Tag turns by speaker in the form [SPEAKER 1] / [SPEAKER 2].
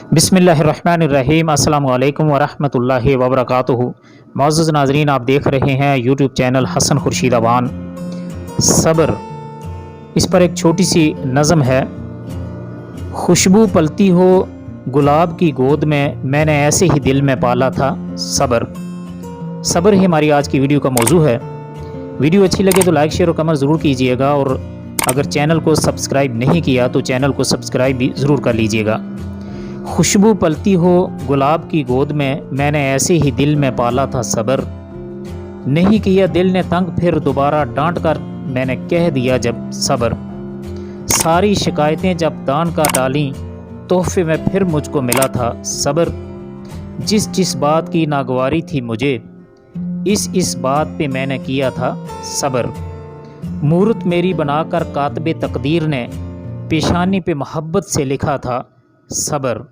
[SPEAKER 1] बिस्मिल्लाहिर्रहमानिर्रहीम। अस्सलाम वालेकुम वरहमतुल्लाहि वबरकातुहू। मुअज़्ज़ज़ नाज़रीन, आप देख रहे हैं यूट्यूब चैनल हसन खुर्शीद अवान। सब्र, इस पर एक छोटी सी नज़म है। खुशबू पलती हो गुलाब की गोद में, मैंने ऐसे ही दिल में पाला था सब्र। सब्र ही हमारी आज की वीडियो का मौजू है। वीडियो अच्छी लगे तो लाइक शेयर और कमेंट ज़रूर कीजिएगा, और अगर चैनल को सब्सक्राइब नहीं किया तो चैनल को सब्सक्राइब भी ज़रूर कर लीजिएगा। खुशबू पलती हो गुलाब की गोद में, मैंने ऐसे ही दिल में पाला था सब्र। नहीं किया दिल ने तंग, फिर दोबारा डांट कर मैंने कह दिया जब सब्र। सारी शिकायतें जब दान का डालीं, तोहफे में फिर मुझको मिला था सब्र। जिस जिस बात की नागवारी थी मुझे, इस बात पे मैंने किया था सब्र। मूरत मेरी बनाकर कातबे तकदीर ने, पेशानी पे मोहब्बत से लिखा था सब्र।